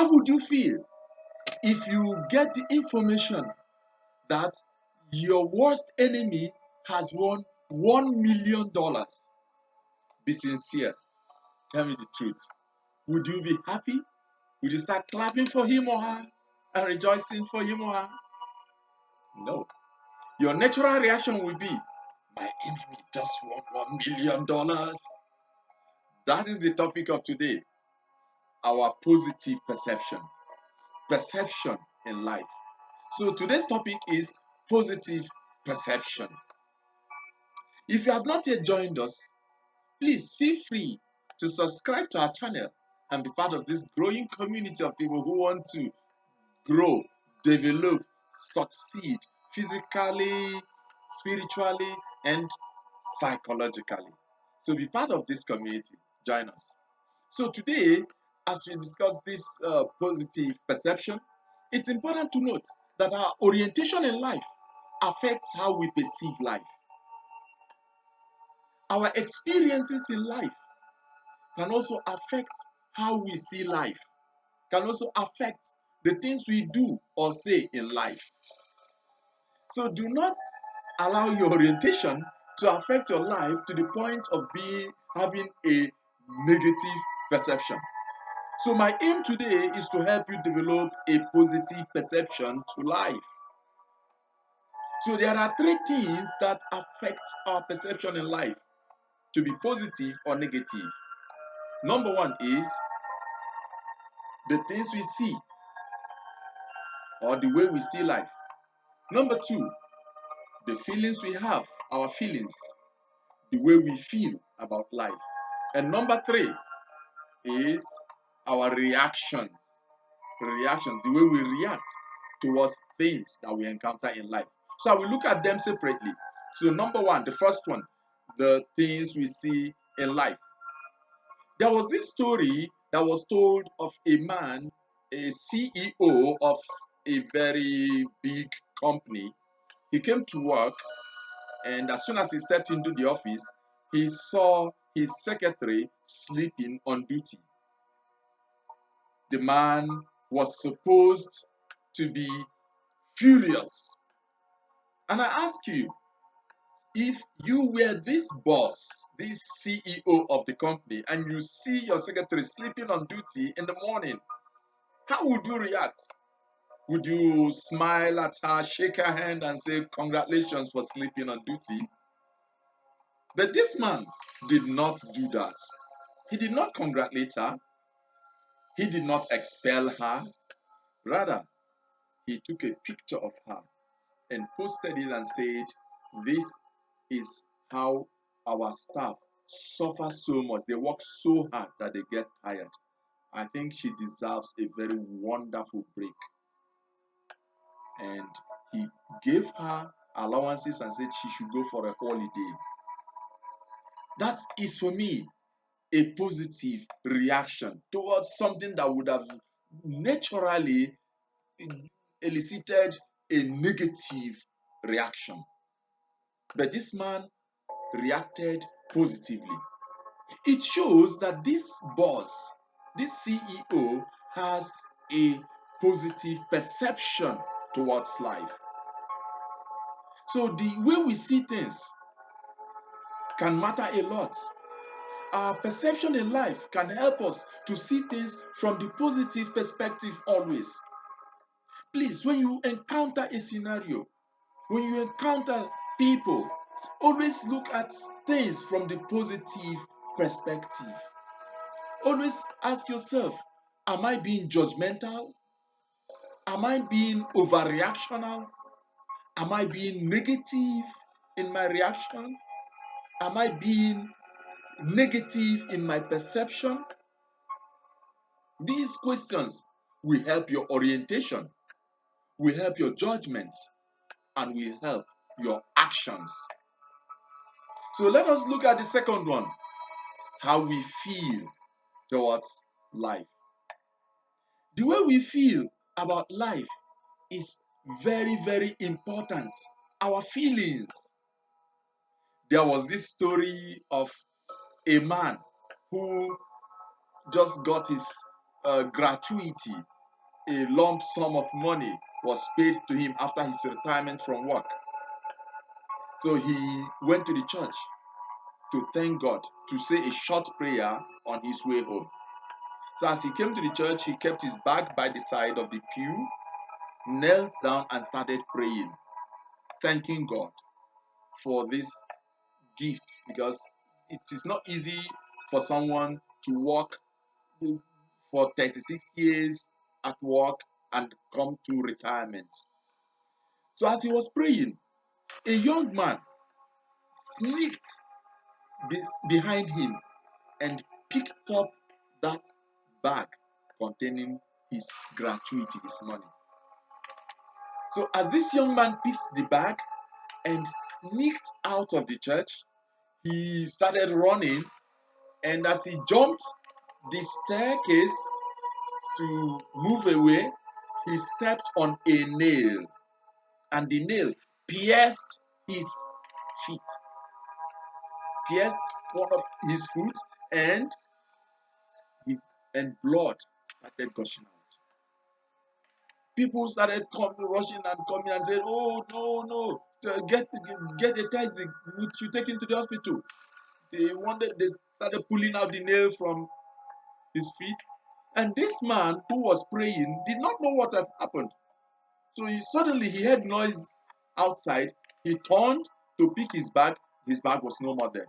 How would you feel if you get the information that your worst enemy has won $1 million? Be sincere. Tell me the truth. Would you be happy? Would you start clapping for him or her and rejoicing for him or her? No. Your natural reaction will be, my enemy just won $1 million. That is the topic of today. Our positive perception. Perception in life. So today's topic is positive perception. If you have not yet joined us, please feel free to subscribe to our channel and be part of this growing community of people who want to grow, develop, succeed physically, spiritually, and psychologically. So be part of this community. Join us. So today, as we discuss this positive perception, it's important to note that our orientation in life affects how we perceive life. Our experiences in life can also affect how we see life, can also affect the things we do or say in life. So do not allow your orientation to affect your life to the point of having a negative perception. So my aim today is to help you develop a positive perception to life. So there are three things that affect our perception in life to be positive or negative. Number one is the things we see or the way we see life. Number two, the feelings we have, our feelings, the way we feel about life. And number three is our reactions, the way we react towards things that we encounter in life. So I will look at them separately. So number one, the first one, the things we see in life. There was this story that was told of a man, a CEO of a very big company. He came to work, and as soon as he stepped into the office, he saw his secretary sleeping on duty. The man was supposed to be furious. And I ask you, if you were this boss, this CEO of the company, and you see your secretary sleeping on duty in the morning, how would you react? Would you smile at her, shake her hand, and say, congratulations for sleeping on duty? But this man did not do that. He did not congratulate her. He did not expel her. Rather, he took a picture of her and posted it and said, this is how our staff suffer so much. They work so hard that they get tired. I think she deserves a very wonderful break. And he gave her allowances and said she should go for a holiday. That is, for me, a positive reaction towards something that would have naturally elicited a negative reaction. But this man reacted positively. It shows that this boss, this CEO, has a positive perception towards life. So the way we see things can matter a lot. Our perception in life can help us to see things from the positive perspective always. Please, when you encounter a scenario, when you encounter people, always look at things from the positive perspective. Always ask yourself, am I being judgmental? Am I being overreactional? Am I being negative in my reaction? Am I being negative in my perception? These questions will help your orientation, will help your judgment, and will help your actions. So let us look at the second one, how we feel towards life. The way we feel about life is very, very important. Our feelings. There was this story of a man who just got his gratuity a lump sum of money was paid to him after his retirement from work. So he went to the church to thank God, to say a short prayer on his way home. So as he came to the church, he kept his bag by the side of the pew, knelt down and started praying, thanking God for this gift, because it is not easy for someone to work for 36 years at work and come to retirement. So as he was praying, a young man sneaked behind him and picked up that bag containing his gratuity, his money. So as this young man picked the bag and sneaked out of the church, he started running, and as he jumped the staircase to move away, he stepped on a nail, and the nail pierced his feet, pierced one of his foot, and blood started gushing out. People started rushing and coming and saying, "Oh no, no! Get a taxi. We should take him to the hospital." They started pulling out the nail from his feet, and this man who was praying did not know what had happened. So suddenly he heard noise outside. He turned to pick his bag. His bag was no more there.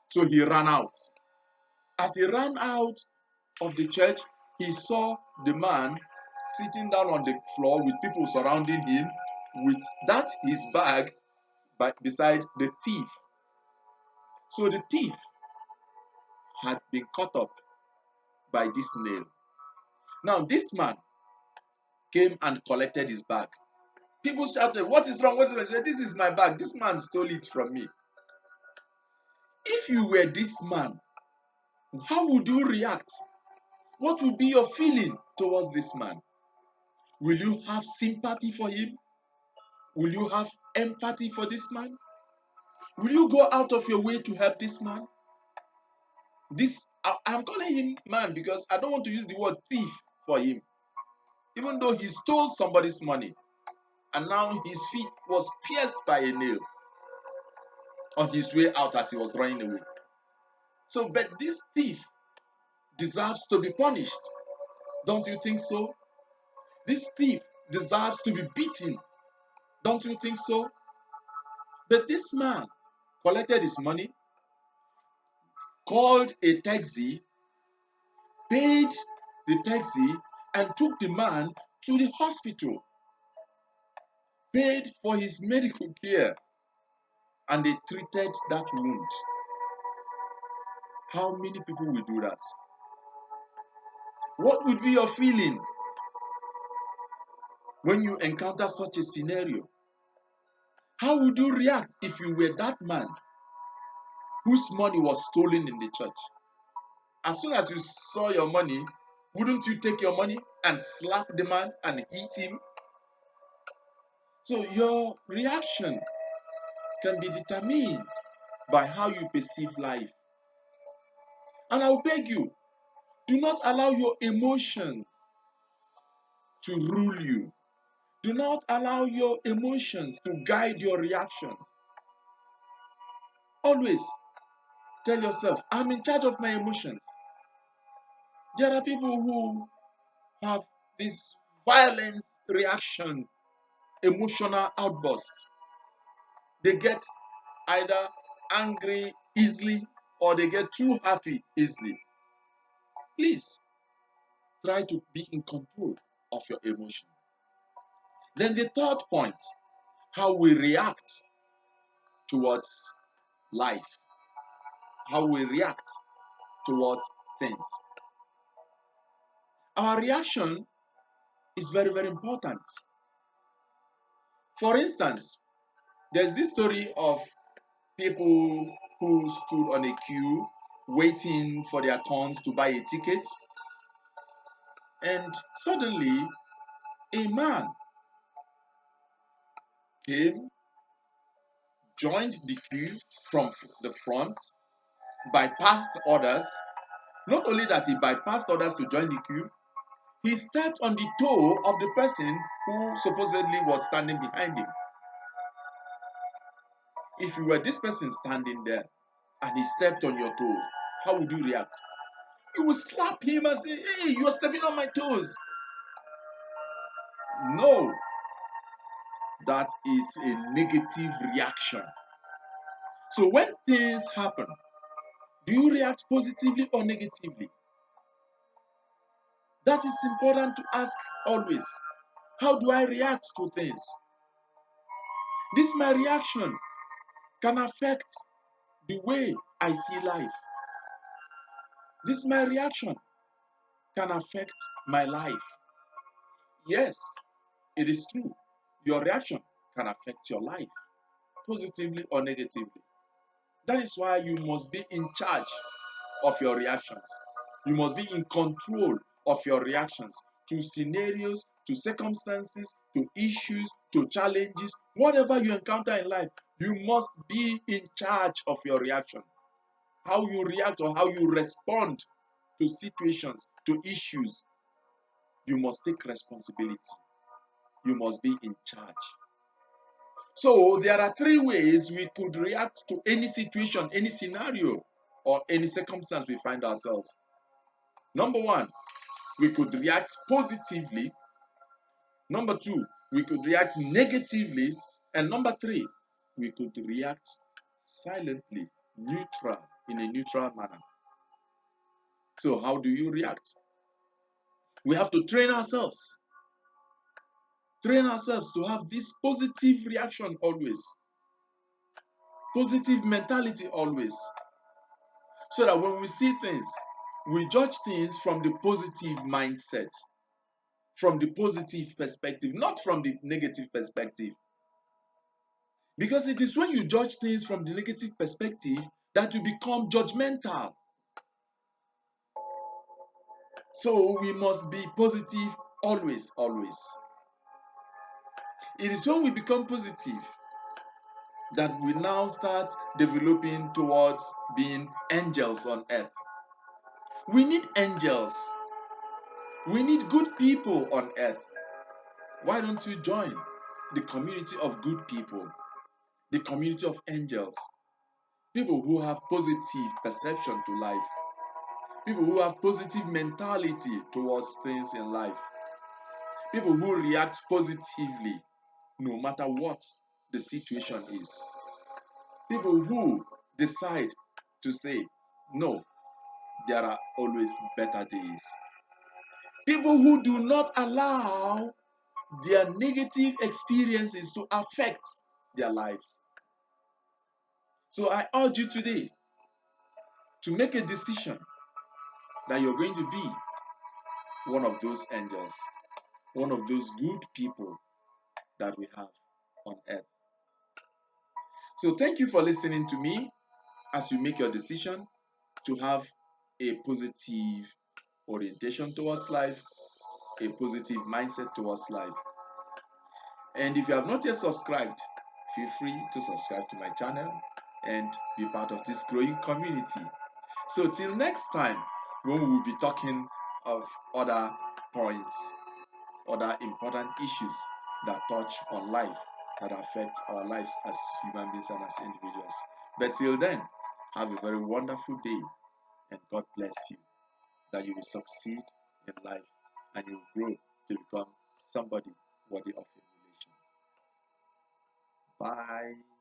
So he ran out. As he ran out of the church, he saw the man sitting down on the floor with people surrounding him, with that his bag beside the thief. So the thief had been caught up by this nail. Now this man came and collected his bag. People shouted, "What is wrong? What is wrong?" He said, "This is my bag. This man stole it from me." If you were this man, how would you react? What would be your feeling towards this man? Will you have sympathy for him? Will you have empathy for this man? Will you go out of your way to help this man? I'm calling him man because I don't want to use the word thief for him. Even though he stole somebody's money and now his feet was pierced by a nail on his way out as he was running away. So, but this thief deserves to be punished. Don't you think so? This thief deserves to be beaten. Don't you think so? But this man collected his money, called a taxi, paid the taxi, and took the man to the hospital, paid for his medical care, and they treated that wound. How many people will do that? What would be your feeling when you encounter such a scenario? How would you react if you were that man whose money was stolen in the church? As soon as you saw your money, wouldn't you take your money and slap the man and hit him? So your reaction can be determined by how you perceive life. And I'll beg you, do not allow your emotions to rule you. Do not allow your emotions to guide your reaction. Always tell yourself, I'm in charge of my emotions. There are people who have this violent reaction, emotional outburst. They get either angry easily or they get too happy easily. Please try to be in control of your emotion. Then the third point, how we react towards life, how we react towards things. Our reaction is very, very important. For instance, there's this story of people who stood on a queue waiting for their turns to buy a ticket, and suddenly a man came, joined the queue from the front, bypassed others. Not only that, he bypassed others to join the queue, he stepped on the toe of the person who supposedly was standing behind him. If you were this person standing there and he stepped on your toes, how would you react? You would slap him and say, "Hey, you're stepping on my toes." No, that is a negative reaction. So when things happen, do you react positively or negatively? That is important to ask always. How do I react to things? This my reaction can affect the way I see life. This my reaction can affect my life. Yes, it is true. Your reaction can affect your life, positively or negatively. That is why you must be in charge of your reactions. You must be in control of your reactions to scenarios, to circumstances, to issues, to challenges, whatever you encounter in life. You must be in charge of your reaction. How you react or how you respond to situations, to issues, you must take responsibility. You must be in charge. So there are three ways we could react to any situation, any scenario, or any circumstance we find ourselves. Number one, we could react positively. Number two, we could react negatively. And number three, we could react silently, neutral, in a neutral manner. So how do you react? We have to train ourselves. Train ourselves to have this positive reaction always. Positive mentality always. So that when we see things, we judge things from the positive mindset, from the positive perspective, not from the negative perspective. Because it is when you judge things from the negative perspective that you become judgmental. So we must be positive always, always. It is when we become positive that we now start developing towards being angels on earth. We need angels. We need good people on earth. Why don't you join the community of good people, the community of angels, people who have positive perception to life, people who have positive mentality towards things in life, people who react positively no matter what the situation is, people who decide to say, no, there are always better days, people who do not allow their negative experiences to affect their lives. So I urge you today to make a decision that you're going to be one of those angels, one of those good people that we have on earth. So thank you for listening to me as you make your decision to have a positive orientation towards life, a positive mindset towards life. And if you have not yet subscribed, feel free to subscribe to my channel and be part of this growing community. So till next time, when we will be talking of other points, other important issues that touch on life, that affect our lives as human beings and as individuals. But till then, have a very wonderful day and God bless you, that you will succeed in life and you will grow to become somebody worthy of emulation. Bye.